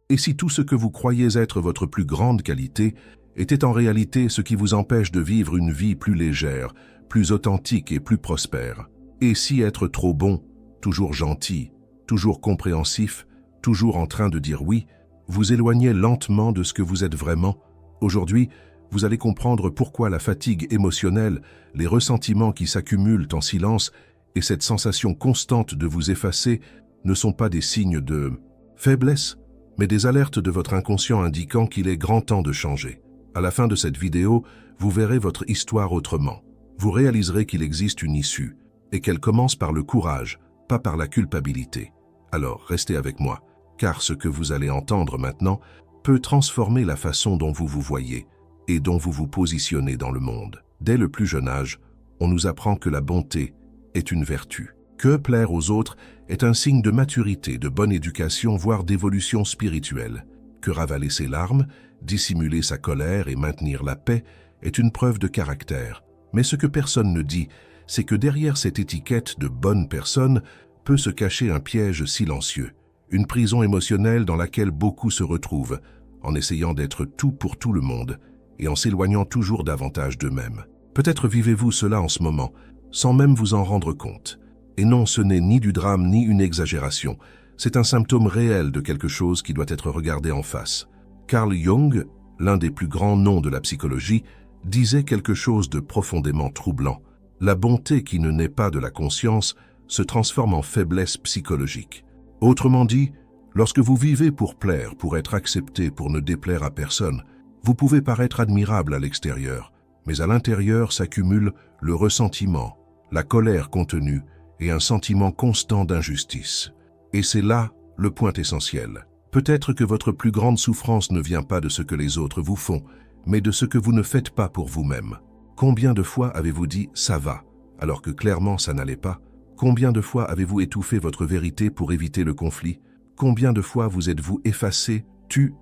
Et si tout ce que vous croyez être votre plus grande qualité était en réalité ce qui vous empêche de vivre une vie plus légère, plus authentique et plus prospère? Et si être trop bon, toujours gentil, toujours compréhensif, toujours en train de dire oui, vous éloignait lentement de ce que vous êtes vraiment? Aujourd'hui, vous allez comprendre pourquoi la fatigue émotionnelle, les ressentiments qui s'accumulent en silence et cette sensation constante de vous effacer ne sont pas des signes de faiblesse, mais des alertes de votre inconscient indiquant qu'il est grand temps de changer. À la fin de cette vidéo, vous verrez votre histoire autrement. Vous réaliserez qu'il existe une issue et qu'elle commence par le courage, pas par la culpabilité. Alors, restez avec moi, car ce que vous allez entendre maintenant peut transformer la façon dont vous vous voyez et dont vous vous positionnez dans le monde. Dès le plus jeune âge, on nous apprend que la bonté est une vertu, que plaire aux autres est un signe de maturité, de bonne éducation, voire d'évolution spirituelle, que ravaler ses larmes, dissimuler sa colère et maintenir la paix est une preuve de caractère. Mais ce que personne ne dit, c'est que derrière cette étiquette de bonne personne peut se cacher un piège silencieux, une prison émotionnelle dans laquelle beaucoup se retrouvent, en essayant d'être tout pour tout le monde et en s'éloignant toujours davantage d'eux-mêmes. Peut-être vivez-vous cela en ce moment, sans même vous en rendre compte. Et non, ce n'est ni du drame ni une exagération, c'est un symptôme réel de quelque chose qui doit être regardé en face. Carl Jung, l'un des plus grands noms de la psychologie, disait quelque chose de profondément troublant. La bonté qui ne naît pas de la conscience se transforme en faiblesse psychologique. Autrement dit, lorsque vous vivez pour plaire, pour être accepté, pour ne déplaire à personne, vous pouvez paraître admirable à l'extérieur, mais à l'intérieur s'accumule le ressentiment, la colère contenue et un sentiment constant d'injustice. Et c'est là le point essentiel. Peut-être que votre plus grande souffrance ne vient pas de ce que les autres vous font, mais de ce que vous ne faites pas pour vous-même. Combien de fois avez-vous dit « ça va » alors que clairement ça n'allait pas? Combien de fois avez-vous étouffé votre vérité pour éviter le conflit? Combien de fois vous êtes-vous effacé,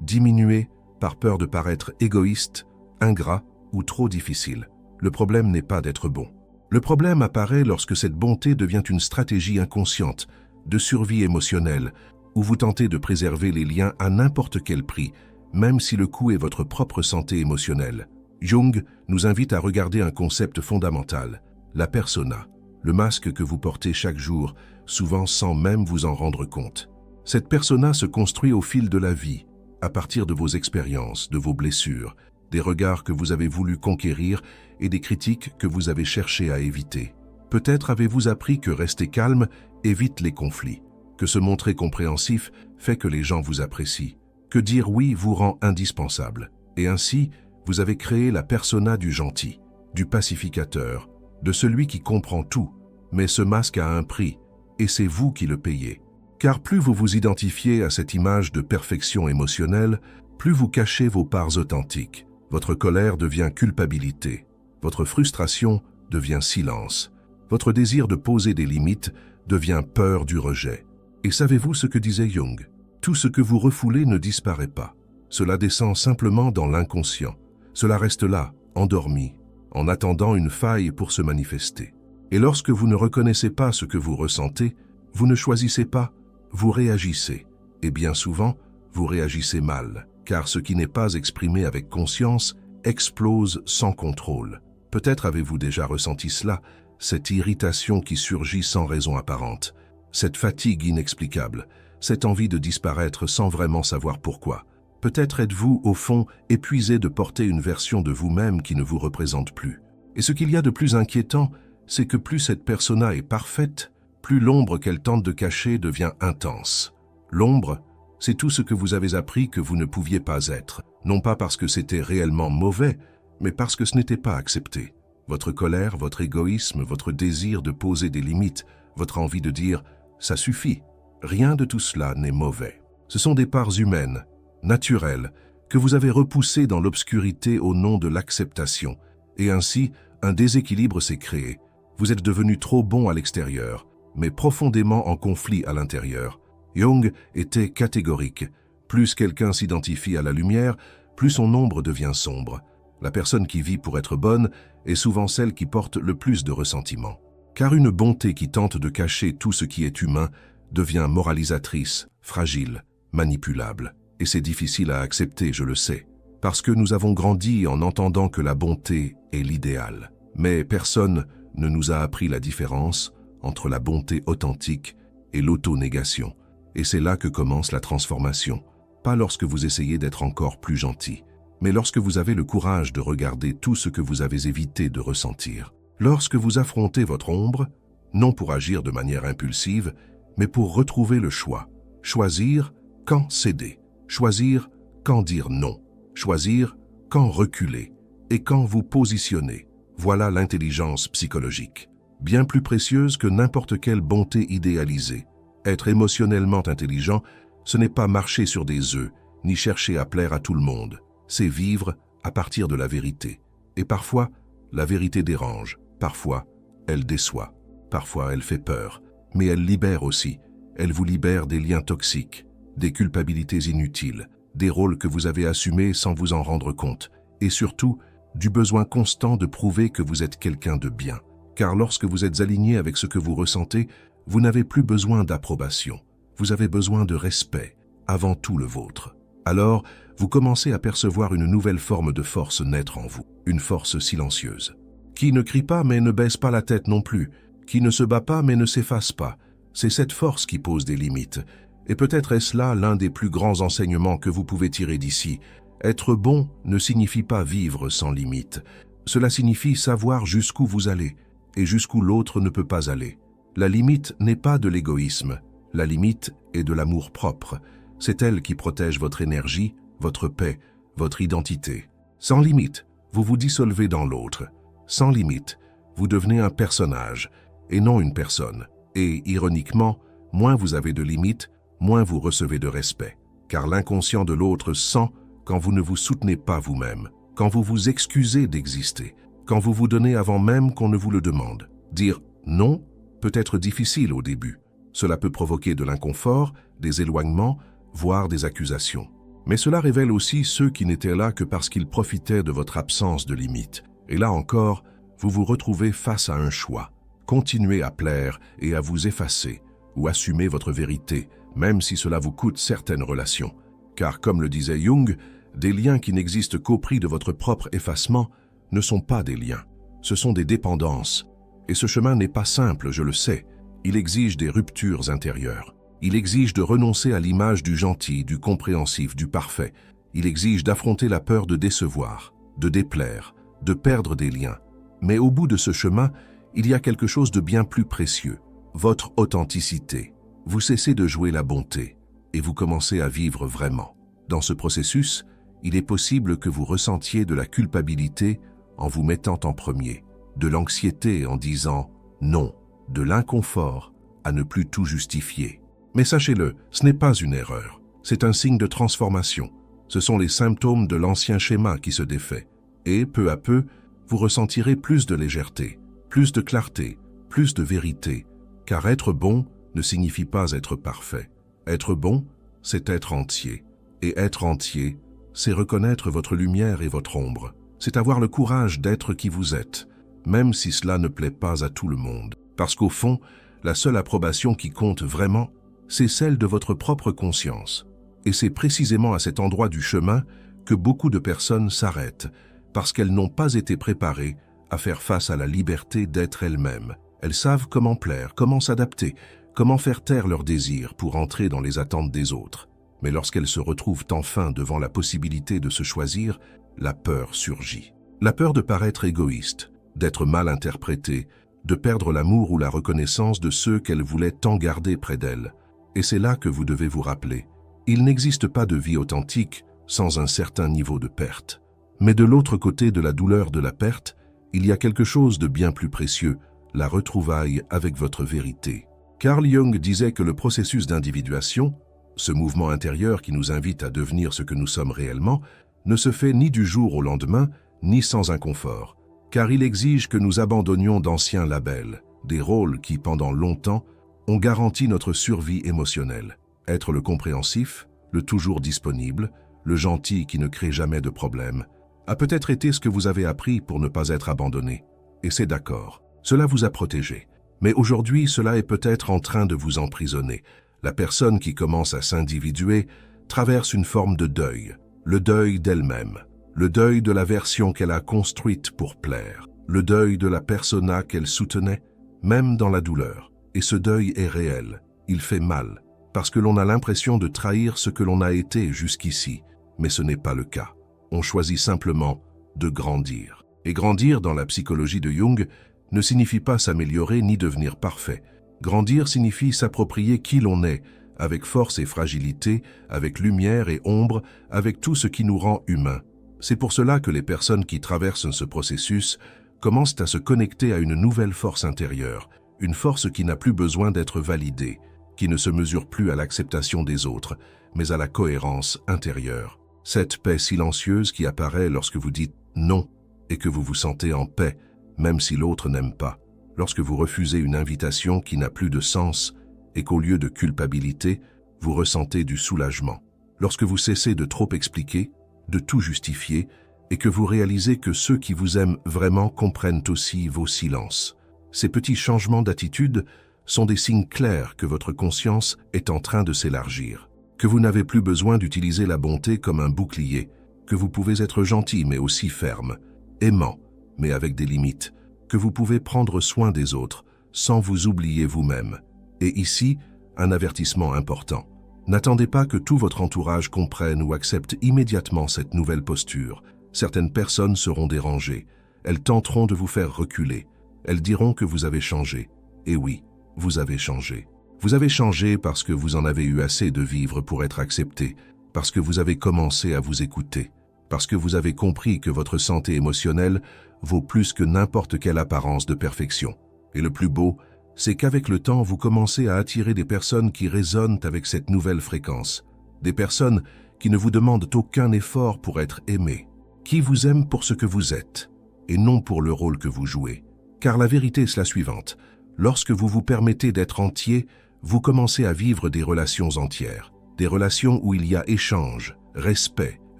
diminué, par peur de paraître égoïste, ingrat ou trop difficile? Le problème n'est pas d'être bon. Le problème apparaît lorsque cette bonté devient une stratégie inconsciente, de survie émotionnelle, où vous tentez de préserver les liens à n'importe quel prix, même si le coût est votre propre santé émotionnelle. Jung nous invite à regarder un concept fondamental, la persona, le masque que vous portez chaque jour, souvent sans même vous en rendre compte. Cette persona se construit au fil de la vie, à partir de vos expériences, de vos blessures, des regards que vous avez voulu conquérir et des critiques que vous avez cherché à éviter. Peut-être avez-vous appris que rester calme évite les conflits, que se montrer compréhensif fait que les gens vous apprécient, que dire oui vous rend indispensable. Et ainsi, vous avez créé la persona du gentil, du pacificateur, de celui qui comprend tout, mais ce masque a un prix, et c'est vous qui le payez. Car plus vous vous identifiez à cette image de perfection émotionnelle, plus vous cachez vos parts authentiques. Votre colère devient culpabilité, votre frustration devient silence, votre désir de poser des limites devient peur du rejet. Et savez-vous ce que disait Jung? Tout ce que vous refoulez ne disparaît pas. Cela descend simplement dans l'inconscient. Cela reste là, endormi, en attendant une faille pour se manifester. Et lorsque vous ne reconnaissez pas ce que vous ressentez, vous ne choisissez pas, vous réagissez. Et bien souvent, vous réagissez mal, car ce qui n'est pas exprimé avec conscience explose sans contrôle. Peut-être avez-vous déjà ressenti cela, cette irritation qui surgit sans raison apparente, cette fatigue inexplicable, cette envie de disparaître sans vraiment savoir pourquoi. Peut-être êtes-vous, au fond, épuisé de porter une version de vous-même qui ne vous représente plus. Et ce qu'il y a de plus inquiétant, c'est que plus cette persona est parfaite, plus l'ombre qu'elle tente de cacher devient intense. L'ombre, c'est tout ce que vous avez appris que vous ne pouviez pas être, non pas parce que c'était réellement mauvais, mais parce que ce n'était pas accepté. Votre colère, votre égoïsme, votre désir de poser des limites, votre envie de dire « ça suffit ». Rien de tout cela n'est mauvais. Ce sont des parts humaines, naturelles, que vous avez repoussées dans l'obscurité au nom de l'acceptation. Et ainsi, un déséquilibre s'est créé. Vous êtes devenu trop bon à l'extérieur, mais profondément en conflit à l'intérieur. Jung était catégorique. Plus quelqu'un s'identifie à la lumière, plus son ombre devient sombre. La personne qui vit pour être bonne est souvent celle qui porte le plus de ressentiment. Car une bonté qui tente de cacher tout ce qui est humain devient moralisatrice, fragile, manipulable. Et c'est difficile à accepter, je le sais, parce que nous avons grandi en entendant que la bonté est l'idéal. Mais personne ne nous a appris la différence entre la bonté authentique et l'auto-négation. Et c'est là que commence la transformation. Pas lorsque vous essayez d'être encore plus gentil, mais lorsque vous avez le courage de regarder tout ce que vous avez évité de ressentir. Lorsque vous affrontez votre ombre, non pour agir de manière impulsive, mais pour retrouver le choix. Choisir quand céder, choisir quand dire non, choisir quand reculer et quand vous positionner. Voilà l'intelligence psychologique, bien plus précieuse que n'importe quelle bonté idéalisée. Être émotionnellement intelligent, ce n'est pas marcher sur des œufs, ni chercher à plaire à tout le monde. C'est vivre à partir de la vérité. Et parfois, la vérité dérange. Parfois, elle déçoit. Parfois, elle fait peur. Mais elle libère aussi. Elle vous libère des liens toxiques, des culpabilités inutiles, des rôles que vous avez assumés sans vous en rendre compte. Et surtout, du besoin constant de prouver que vous êtes quelqu'un de bien. Car lorsque vous êtes aligné avec ce que vous ressentez, vous n'avez plus besoin d'approbation. Vous avez besoin de respect, avant tout le vôtre. Alors, vous commencez à percevoir une nouvelle forme de force naître en vous, une force silencieuse, qui ne crie pas mais ne baisse pas la tête non plus, qui ne se bat pas mais ne s'efface pas. C'est cette force qui pose des limites. Et peut-être est-ce là l'un des plus grands enseignements que vous pouvez tirer d'ici. Être bon ne signifie pas vivre sans limite. Cela signifie savoir jusqu'où vous allez et jusqu'où l'autre ne peut pas aller. La limite n'est pas de l'égoïsme. La limite est de l'amour-propre. C'est elle qui protège votre énergie, votre paix, votre identité. Sans limite, vous vous dissolvez dans l'autre. Sans limite, vous devenez un personnage et non une personne. Et, ironiquement, moins vous avez de limites, moins vous recevez de respect. Car l'inconscient de l'autre sent quand vous ne vous soutenez pas vous-même, quand vous vous excusez d'exister, quand vous vous donnez avant même qu'on ne vous le demande. Dire non peut être difficile au début. Cela peut provoquer de l'inconfort, des éloignements, voire des accusations. Mais cela révèle aussi ceux qui n'étaient là que parce qu'ils profitaient de votre absence de limite. Et là encore, vous vous retrouvez face à un choix. Continuer à plaire et à vous effacer, ou assumer votre vérité, même si cela vous coûte certaines relations. Car comme le disait Jung, des liens qui n'existent qu'au prix de votre propre effacement ne sont pas des liens, ce sont des dépendances. Et ce chemin n'est pas simple, je le sais. Il exige des ruptures intérieures. Il exige de renoncer à l'image du gentil, du compréhensif, du parfait. Il exige d'affronter la peur de décevoir, de déplaire, de perdre des liens. Mais au bout de ce chemin, il y a quelque chose de bien plus précieux, votre authenticité. Vous cessez de jouer la bonté et vous commencez à vivre vraiment. Dans ce processus, il est possible que vous ressentiez de la culpabilité en vous mettant en premier, de l'anxiété en disant non, de l'inconfort à ne plus tout justifier. Mais sachez-le, ce n'est pas une erreur, c'est un signe de transformation. Ce sont les symptômes de l'ancien schéma qui se défait. Et peu à peu, vous ressentirez plus de légèreté, plus de clarté, plus de vérité, car être bon ne signifie pas être parfait. Être bon, c'est être entier. Et être entier, c'est reconnaître votre lumière et votre ombre. C'est avoir le courage d'être qui vous êtes, même si cela ne plaît pas à tout le monde. Parce qu'au fond, la seule approbation qui compte vraiment, c'est celle de votre propre conscience. Et c'est précisément à cet endroit du chemin que beaucoup de personnes s'arrêtent, parce qu'elles n'ont pas été préparées à faire face à la liberté d'être elles-mêmes. Elles savent comment plaire, comment s'adapter, comment faire taire leurs désirs pour entrer dans les attentes des autres. Mais lorsqu'elles se retrouvent enfin devant la possibilité de se choisir, la peur surgit. La peur de paraître égoïste, d'être mal interprétée, de perdre l'amour ou la reconnaissance de ceux qu'elles voulaient tant garder près d'elles. Et c'est là que vous devez vous rappeler. Il n'existe pas de vie authentique sans un certain niveau de perte. Mais de l'autre côté de la douleur de la perte, il y a quelque chose de bien plus précieux, la retrouvaille avec votre vérité. Carl Jung disait que le processus d'individuation, ce mouvement intérieur qui nous invite à devenir ce que nous sommes réellement, ne se fait ni du jour au lendemain, ni sans inconfort, car il exige que nous abandonnions d'anciens labels, des rôles qui, pendant longtemps, ont garanti notre survie émotionnelle. Être le compréhensif, le toujours disponible, le gentil qui ne crée jamais de problème, a peut-être été ce que vous avez appris pour ne pas être abandonné. Et c'est d'accord, cela vous a protégé. Mais aujourd'hui, cela est peut-être en train de vous emprisonner. La personne qui commence à s'individuer traverse une forme de deuil, le deuil d'elle-même, le deuil de la version qu'elle a construite pour plaire, le deuil de la persona qu'elle soutenait, même dans la douleur. Et ce deuil est réel, il fait mal, parce que l'on a l'impression de trahir ce que l'on a été jusqu'ici, mais ce n'est pas le cas. On choisit simplement de grandir. Et grandir dans la psychologie de Jung ne signifie pas s'améliorer ni devenir parfait. Grandir signifie s'approprier qui l'on est, avec force et fragilité, avec lumière et ombre, avec tout ce qui nous rend humains. C'est pour cela que les personnes qui traversent ce processus commencent à se connecter à une nouvelle force intérieure, une force qui n'a plus besoin d'être validée, qui ne se mesure plus à l'acceptation des autres, mais à la cohérence intérieure. Cette paix silencieuse qui apparaît lorsque vous dites non et que vous vous sentez en paix, même si l'autre n'aime pas. Lorsque vous refusez une invitation qui n'a plus de sens et qu'au lieu de culpabilité, vous ressentez du soulagement. Lorsque vous cessez de trop expliquer, de tout justifier, et que vous réalisez que ceux qui vous aiment vraiment comprennent aussi vos silences. Ces petits changements d'attitude sont des signes clairs que votre conscience est en train de s'élargir, que vous n'avez plus besoin d'utiliser la bonté comme un bouclier, que vous pouvez être gentil mais aussi ferme, aimant mais avec des limites, que vous pouvez prendre soin des autres sans vous oublier vous-même. Et ici, un avertissement important. N'attendez pas que tout votre entourage comprenne ou accepte immédiatement cette nouvelle posture. Certaines personnes seront dérangées. Elles tenteront de vous faire reculer. Elles diront que vous avez changé. Et oui, vous avez changé. Vous avez changé parce que vous en avez eu assez de vivre pour être accepté, parce que vous avez commencé à vous écouter, parce que vous avez compris que votre santé émotionnelle vaut plus que n'importe quelle apparence de perfection. Et le plus beau, c'est qu'avec le temps, vous commencez à attirer des personnes qui résonnent avec cette nouvelle fréquence, des personnes qui ne vous demandent aucun effort pour être aimées, qui vous aiment pour ce que vous êtes, et non pour le rôle que vous jouez. Car la vérité est la suivante, lorsque vous vous permettez d'être entier, vous commencez à vivre des relations entières, des relations où il y a échange, respect,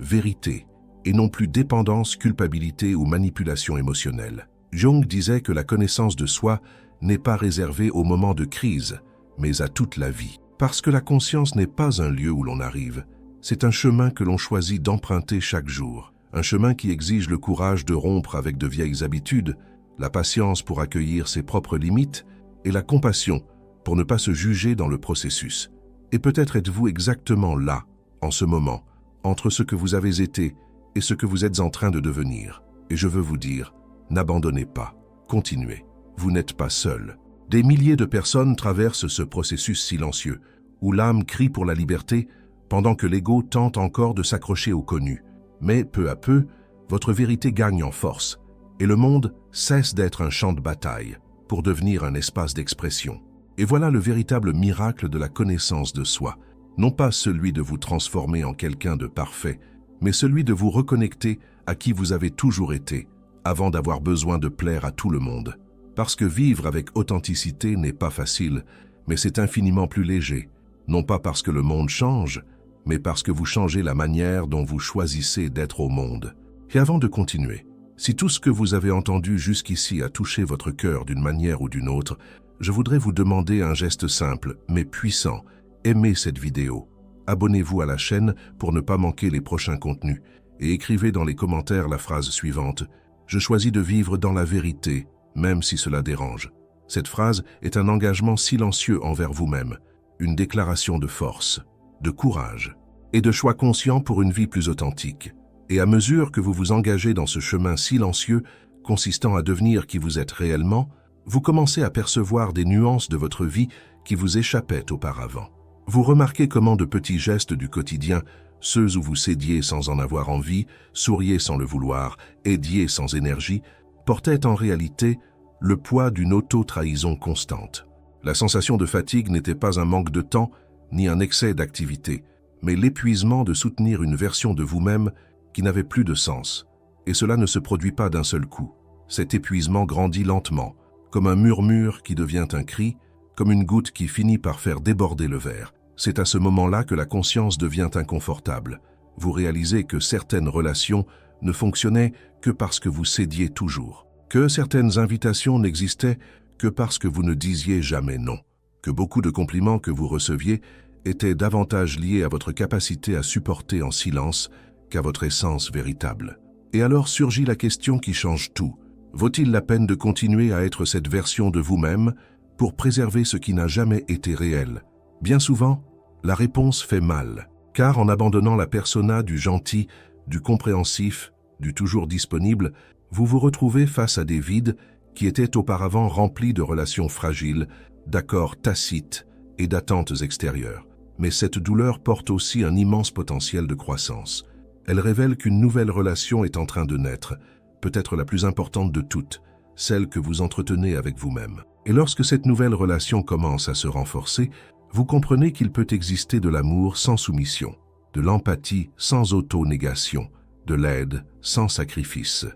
vérité, et non plus dépendance, culpabilité ou manipulation émotionnelle. Jung disait que la connaissance de soi n'est pas réservée au moment de crise, mais à toute la vie. Parce que la conscience n'est pas un lieu où l'on arrive, c'est un chemin que l'on choisit d'emprunter chaque jour, un chemin qui exige le courage de rompre avec de vieilles habitudes, la patience pour accueillir ses propres limites et la compassion pour ne pas se juger dans le processus. Et peut-être êtes-vous exactement là, en ce moment, entre ce que vous avez été et ce que vous êtes en train de devenir. Et je veux vous dire, n'abandonnez pas, continuez. Vous n'êtes pas seul. Des milliers de personnes traversent ce processus silencieux, où l'âme crie pour la liberté, pendant que l'ego tente encore de s'accrocher au connu. Mais peu à peu, votre vérité gagne en force, et le monde cesse d'être un champ de bataille, pour devenir un espace d'expression. Et voilà le véritable miracle de la connaissance de soi, non pas celui de vous transformer en quelqu'un de parfait, mais celui de vous reconnecter à qui vous avez toujours été, avant d'avoir besoin de plaire à tout le monde. Parce que vivre avec authenticité n'est pas facile, mais c'est infiniment plus léger, non pas parce que le monde change, mais parce que vous changez la manière dont vous choisissez d'être au monde. Et avant de continuer, si tout ce que vous avez entendu jusqu'ici a touché votre cœur d'une manière ou d'une autre, je voudrais vous demander un geste simple, mais puissant. Aimez cette vidéo. Abonnez-vous à la chaîne pour ne pas manquer les prochains contenus et écrivez dans les commentaires la phrase suivante « Je choisis de vivre dans la vérité, même si cela dérange ». Cette phrase est un engagement silencieux envers vous-même, une déclaration de force, de courage et de choix conscient pour une vie plus authentique. Et à mesure que vous vous engagez dans ce chemin silencieux consistant à devenir qui vous êtes réellement, vous commencez à percevoir des nuances de votre vie qui vous échappaient auparavant. Vous remarquez comment de petits gestes du quotidien, ceux où vous cédiez sans en avoir envie, souriez sans le vouloir, aidiez sans énergie, portaient en réalité le poids d'une auto-trahison constante. La sensation de fatigue n'était pas un manque de temps, ni un excès d'activité, mais l'épuisement de soutenir une version de vous-même qui n'avait plus de sens. Et cela ne se produit pas d'un seul coup. Cet épuisement grandit lentement, comme un murmure qui devient un cri, comme une goutte qui finit par faire déborder le verre. C'est à ce moment-là que la conscience devient inconfortable. Vous réalisez que certaines relations ne fonctionnaient que parce que vous cédiez toujours, que certaines invitations n'existaient que parce que vous ne disiez jamais non, que beaucoup de compliments que vous receviez était davantage lié à votre capacité à supporter en silence qu'à votre essence véritable. Et alors surgit la question qui change tout. Vaut-il la peine de continuer à être cette version de vous-même pour préserver ce qui n'a jamais été réel? Bien souvent, la réponse fait mal, car en abandonnant la persona du gentil, du compréhensif, du toujours disponible, vous vous retrouvez face à des vides qui étaient auparavant remplis de relations fragiles, d'accords tacites et d'attentes extérieures. Mais cette douleur porte aussi un immense potentiel de croissance. Elle révèle qu'une nouvelle relation est en train de naître, peut-être la plus importante de toutes, celle que vous entretenez avec vous-même. Et lorsque cette nouvelle relation commence à se renforcer, vous comprenez qu'il peut exister de l'amour sans soumission, de l'empathie sans auto-négation, de l'aide sans sacrifice.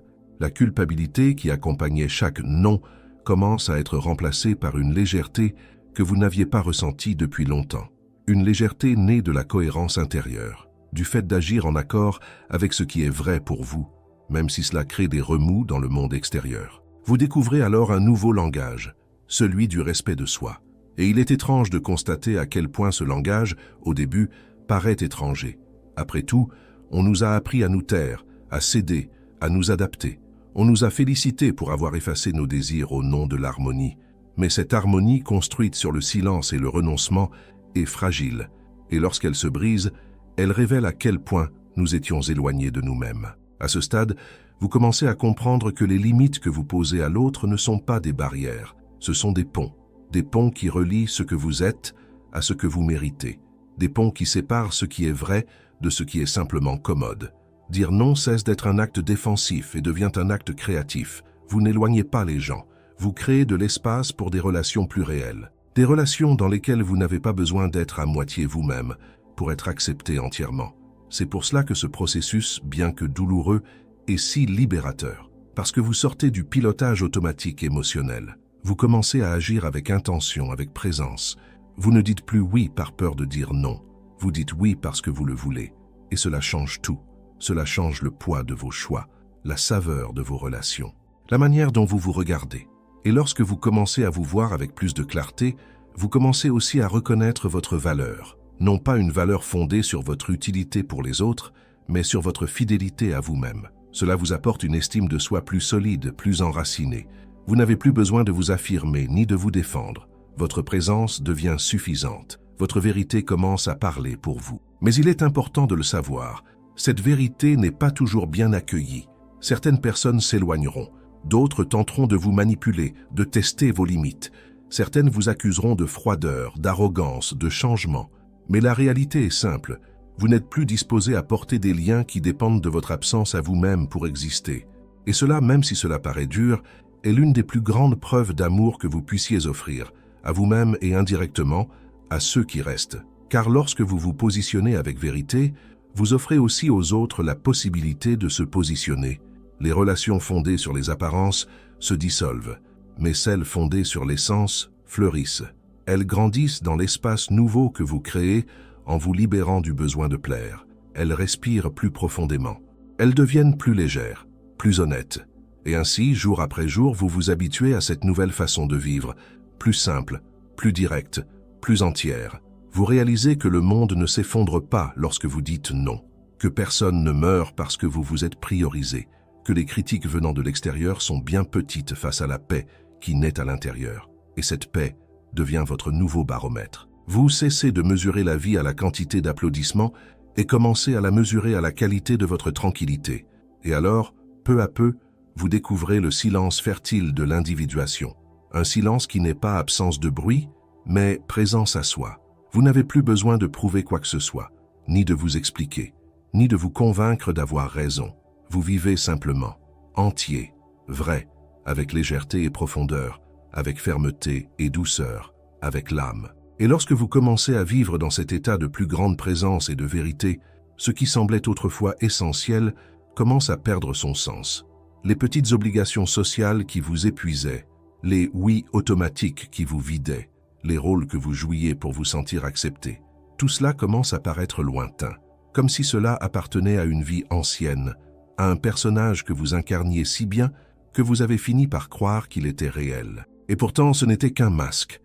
La culpabilité qui accompagnait chaque non commence à être remplacée par une légèreté que vous n'aviez pas ressentie depuis longtemps. Une légèreté née de la cohérence intérieure, du fait d'agir en accord avec ce qui est vrai pour vous, même si cela crée des remous dans le monde extérieur. Vous découvrez alors un nouveau langage, celui du respect de soi. Et il est étrange de constater à quel point ce langage, au début, paraît étranger. Après tout, on nous a appris à nous taire, à céder, à nous adapter. On nous a félicités pour avoir effacé nos désirs au nom de l'harmonie. Mais cette harmonie construite sur le silence et le renoncement est fragile. Et lorsqu'elle se brise, elle révèle à quel point nous étions éloignés de nous-mêmes. À ce stade, vous commencez à comprendre que les limites que vous posez à l'autre ne sont pas des barrières, ce sont des ponts qui relient ce que vous êtes à ce que vous méritez, des ponts qui séparent ce qui est vrai de ce qui est simplement commode. Dire non cesse d'être un acte défensif et devient un acte créatif. Vous n'éloignez pas les gens, vous créez de l'espace pour des relations plus réelles, des relations dans lesquelles vous n'avez pas besoin d'être à moitié vous-même pour être accepté entièrement. C'est pour cela que ce processus, bien que douloureux, est si libérateur, parce que vous sortez du pilotage automatique émotionnel. Vous commencez à agir avec intention, avec présence. Vous ne dites plus oui par peur de dire non. Vous dites oui parce que vous le voulez. Et cela change tout. Cela change le poids de vos choix, la saveur de vos relations, la manière dont vous vous regardez. Et lorsque vous commencez à vous voir avec plus de clarté, vous commencez aussi à reconnaître votre valeur. Non pas une valeur fondée sur votre utilité pour les autres, mais sur votre fidélité à vous-même. Cela vous apporte une estime de soi plus solide, plus enracinée. Vous n'avez plus besoin de vous affirmer ni de vous défendre. Votre présence devient suffisante. Votre vérité commence à parler pour vous. Mais il est important de le savoir. Cette vérité n'est pas toujours bien accueillie. Certaines personnes s'éloigneront. D'autres tenteront de vous manipuler, de tester vos limites. Certaines vous accuseront de froideur, d'arrogance, de changement. Mais la réalité est simple. Vous n'êtes plus disposé à porter des liens qui dépendent de votre absence à vous-même pour exister. Et cela, même si cela paraît dur, est l'une des plus grandes preuves d'amour que vous puissiez offrir, à vous-même et indirectement, à ceux qui restent. Car lorsque vous vous positionnez avec vérité, vous offrez aussi aux autres la possibilité de se positionner. Les relations fondées sur les apparences se dissolvent, mais celles fondées sur l'essence fleurissent. Elles grandissent dans l'espace nouveau que vous créez en vous libérant du besoin de plaire. Elles respirent plus profondément. Elles deviennent plus légères, plus honnêtes. Et ainsi, jour après jour, vous vous habituez à cette nouvelle façon de vivre, plus simple, plus directe, plus entière. Vous réalisez que le monde ne s'effondre pas lorsque vous dites non, que personne ne meurt parce que vous vous êtes priorisé, que les critiques venant de l'extérieur sont bien petites face à la paix qui naît à l'intérieur. Et cette paix devient votre nouveau baromètre. Vous cessez de mesurer la vie à la quantité d'applaudissements et commencez à la mesurer à la qualité de votre tranquillité. Et alors, peu à peu, vous découvrez le silence fertile de l'individuation. Un silence qui n'est pas absence de bruit, mais présence à soi. Vous n'avez plus besoin de prouver quoi que ce soit, ni de vous expliquer, ni de vous convaincre d'avoir raison. Vous vivez simplement, entier, vrai, avec légèreté et profondeur, avec fermeté et douceur, avec l'âme. Et lorsque vous commencez à vivre dans cet état de plus grande présence et de vérité, ce qui semblait autrefois essentiel commence à perdre son sens. Les petites obligations sociales qui vous épuisaient, les oui automatiques qui vous vidaient, les rôles que vous jouiez pour vous sentir accepté, tout cela commence à paraître lointain, comme si cela appartenait à une vie ancienne, à un personnage que vous incarniez si bien que vous avez fini par croire qu'il était réel. Et pourtant, ce n'était qu'un masque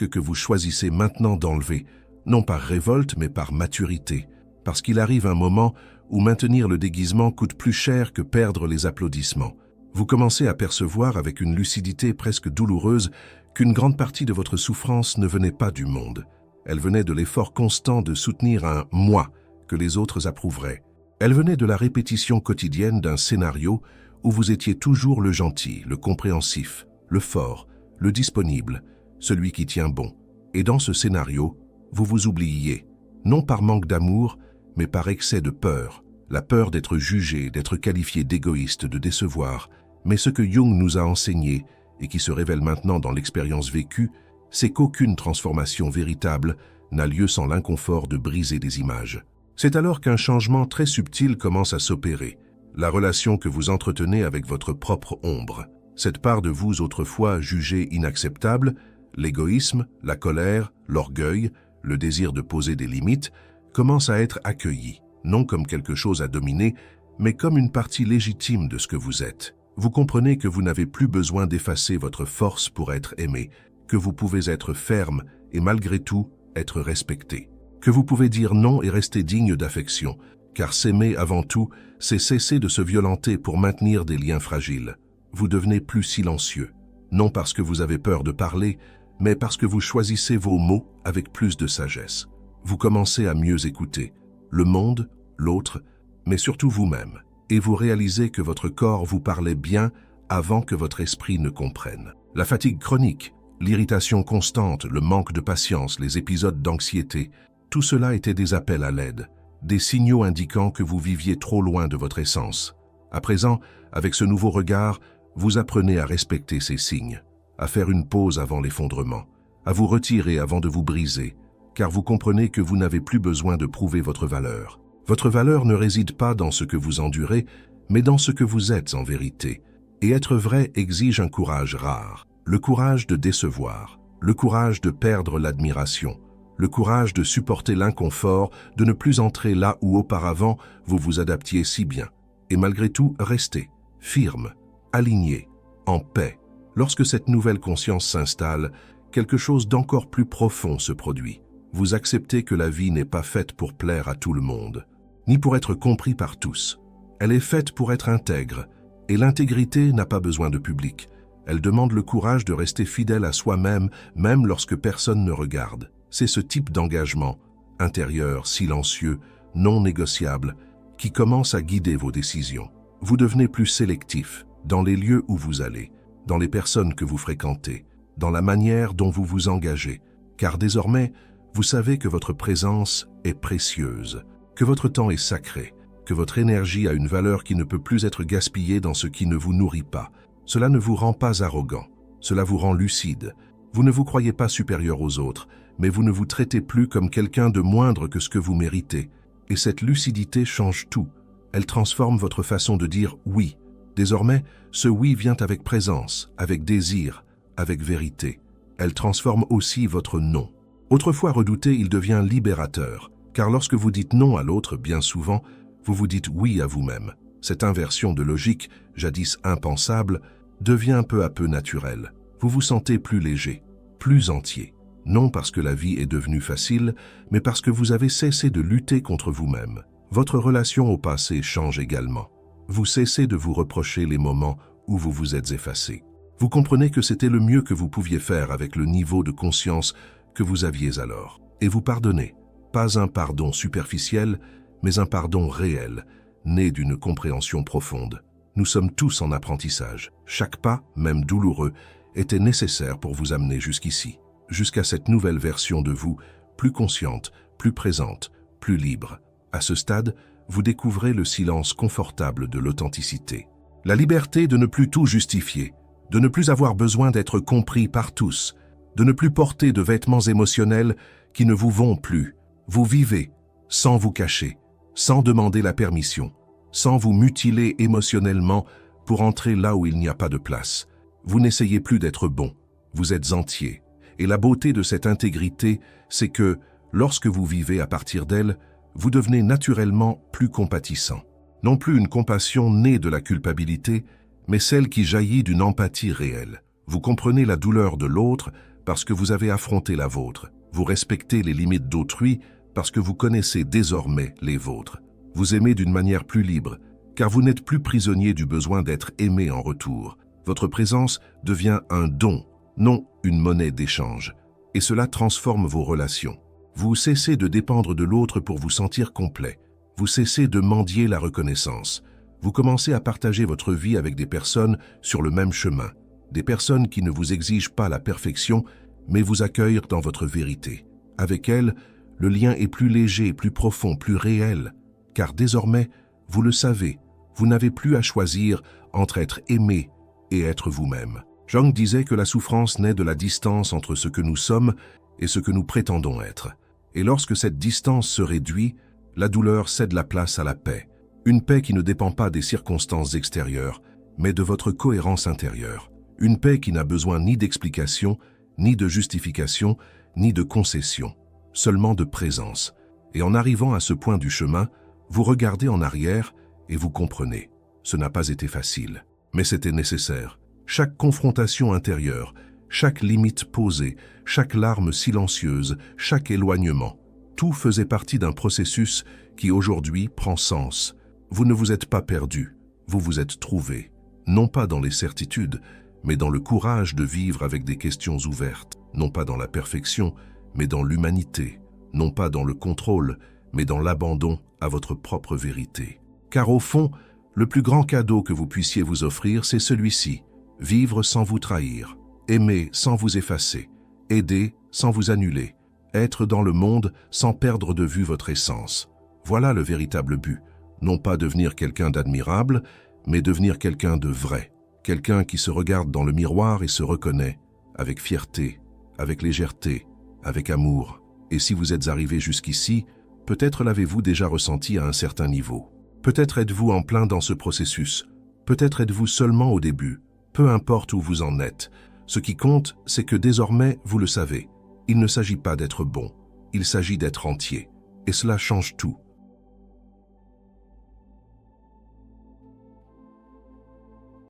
que vous choisissez maintenant d'enlever, non par révolte mais par maturité, parce qu'il arrive un moment où maintenir le déguisement coûte plus cher que perdre les applaudissements. Vous commencez à percevoir avec une lucidité presque douloureuse qu'une grande partie de votre souffrance ne venait pas du monde. Elle venait de l'effort constant de soutenir un « moi » que les autres approuveraient. Elle venait de la répétition quotidienne d'un scénario où vous étiez toujours le gentil, le compréhensif, le fort, le disponible, celui qui tient bon. Et dans ce scénario, vous vous oubliiez, non par manque d'amour, mais par excès de peur. La peur d'être jugé, d'être qualifié d'égoïste, de décevoir. Mais ce que Jung nous a enseigné, et qui se révèle maintenant dans l'expérience vécue, c'est qu'aucune transformation véritable n'a lieu sans l'inconfort de briser des images. C'est alors qu'un changement très subtil commence à s'opérer, la relation que vous entretenez avec votre propre ombre. Cette part de vous autrefois jugée inacceptable, l'égoïsme, la colère, l'orgueil, le désir de poser des limites, commence à être accueillie, non comme quelque chose à dominer, mais comme une partie légitime de ce que vous êtes. Vous comprenez que vous n'avez plus besoin d'effacer votre force pour être aimé, que vous pouvez être ferme et malgré tout être respecté, que vous pouvez dire non et rester digne d'affection, car s'aimer avant tout, c'est cesser de se violenter pour maintenir des liens fragiles. Vous devenez plus silencieux, non parce que vous avez peur de parler, mais parce que vous choisissez vos mots avec plus de sagesse. Vous commencez à mieux écouter le monde, l'autre, mais surtout vous-même, et vous réalisez que votre corps vous parlait bien avant que votre esprit ne comprenne. La fatigue chronique, l'irritation constante, le manque de patience, les épisodes d'anxiété, tout cela était des appels à l'aide, des signaux indiquant que vous viviez trop loin de votre essence. À présent, avec ce nouveau regard, vous apprenez à respecter ces signes, à faire une pause avant l'effondrement, à vous retirer avant de vous briser, car vous comprenez que vous n'avez plus besoin de prouver votre valeur. Votre valeur ne réside pas dans ce que vous endurez, mais dans ce que vous êtes en vérité. Et être vrai exige un courage rare, le courage de décevoir, le courage de perdre l'admiration, le courage de supporter l'inconfort, de ne plus entrer là où auparavant vous vous adaptiez si bien. Et malgré tout, rester firme, aligné, en paix. Lorsque cette nouvelle conscience s'installe, quelque chose d'encore plus profond se produit. Vous acceptez que la vie n'est pas faite pour plaire à tout le monde, ni pour être compris par tous. Elle est faite pour être intègre, et l'intégrité n'a pas besoin de public. Elle demande le courage de rester fidèle à soi-même, même lorsque personne ne regarde. C'est ce type d'engagement, intérieur, silencieux, non négociable, qui commence à guider vos décisions. Vous devenez plus sélectif dans les lieux où vous allez, dans les personnes que vous fréquentez, dans la manière dont vous vous engagez, car désormais, vous savez que votre présence est précieuse, que votre temps est sacré, que votre énergie a une valeur qui ne peut plus être gaspillée dans ce qui ne vous nourrit pas. Cela ne vous rend pas arrogant, cela vous rend lucide. Vous ne vous croyez pas supérieur aux autres, mais vous ne vous traitez plus comme quelqu'un de moindre que ce que vous méritez. Et cette lucidité change tout. Elle transforme votre façon de dire « oui ». Désormais, ce « oui » vient avec présence, avec désir, avec vérité. Elle transforme aussi votre « non ». Autrefois redouté, il devient libérateur, car lorsque vous dites non à l'autre, bien souvent, vous vous dites oui à vous-même. Cette inversion de logique, jadis impensable, devient peu à peu naturelle. Vous vous sentez plus léger, plus entier. Non parce que la vie est devenue facile, mais parce que vous avez cessé de lutter contre vous-même. Votre relation au passé change également. Vous cessez de vous reprocher les moments où vous vous êtes effacé. Vous comprenez que c'était le mieux que vous pouviez faire avec le niveau de conscience que vous aviez alors. Et vous pardonnez. Pas un pardon superficiel, mais un pardon réel, né d'une compréhension profonde. Nous sommes tous en apprentissage. Chaque pas, même douloureux, était nécessaire pour vous amener jusqu'ici, jusqu'à cette nouvelle version de vous, plus consciente, plus présente, plus libre. À ce stade, vous découvrez le silence confortable de l'authenticité. La liberté de ne plus tout justifier, de ne plus avoir besoin d'être compris par tous, de ne plus porter de vêtements émotionnels qui ne vous vont plus. Vous vivez sans vous cacher, sans demander la permission, sans vous mutiler émotionnellement pour entrer là où il n'y a pas de place. Vous n'essayez plus d'être bon, vous êtes entier. Et la beauté de cette intégrité, c'est que, lorsque vous vivez à partir d'elle, vous devenez naturellement plus compatissant. Non plus une compassion née de la culpabilité, mais celle qui jaillit d'une empathie réelle. Vous comprenez la douleur de l'autre parce que vous avez affronté la vôtre. Vous respectez les limites d'autrui parce que vous connaissez désormais les vôtres. Vous aimez d'une manière plus libre, car vous n'êtes plus prisonnier du besoin d'être aimé en retour. Votre présence devient un don, non une monnaie d'échange. Et cela transforme vos relations. Vous cessez de dépendre de l'autre pour vous sentir complet. Vous cessez de mendier la reconnaissance. Vous commencez à partager votre vie avec des personnes sur le même chemin. Des personnes qui ne vous exigent pas la perfection, mais vous accueillent dans votre vérité. Avec elles, le lien est plus léger, plus profond, plus réel. Car désormais, vous le savez, vous n'avez plus à choisir entre être aimé et être vous-même. Jung disait que la souffrance naît de la distance entre ce que nous sommes et ce que nous prétendons être. Et lorsque cette distance se réduit, la douleur cède la place à la paix. Une paix qui ne dépend pas des circonstances extérieures, mais de votre cohérence intérieure. Une paix qui n'a besoin ni d'explication, ni de justification, ni de concession, seulement de présence. Et en arrivant à ce point du chemin, vous regardez en arrière et vous comprenez. Ce n'a pas été facile, mais c'était nécessaire. Chaque confrontation intérieure, chaque limite posée, chaque larme silencieuse, chaque éloignement, tout faisait partie d'un processus qui aujourd'hui prend sens. Vous ne vous êtes pas perdu, vous vous êtes trouvé, non pas dans les certitudes, mais dans le courage de vivre avec des questions ouvertes, non pas dans la perfection, mais dans l'humanité, non pas dans le contrôle, mais dans l'abandon à votre propre vérité. Car au fond, le plus grand cadeau que vous puissiez vous offrir, c'est celui-ci. Vivre sans vous trahir, aimer sans vous effacer, aider sans vous annuler, être dans le monde sans perdre de vue votre essence. Voilà le véritable but. Non pas devenir quelqu'un d'admirable, mais devenir quelqu'un de vrai. Quelqu'un qui se regarde dans le miroir et se reconnaît, avec fierté, avec légèreté, avec amour. Et si vous êtes arrivé jusqu'ici, peut-être l'avez-vous déjà ressenti à un certain niveau. Peut-être êtes-vous en plein dans ce processus. Peut-être êtes-vous seulement au début. Peu importe où vous en êtes. Ce qui compte, c'est que désormais, vous le savez. Il ne s'agit pas d'être bon. Il s'agit d'être entier. Et cela change tout.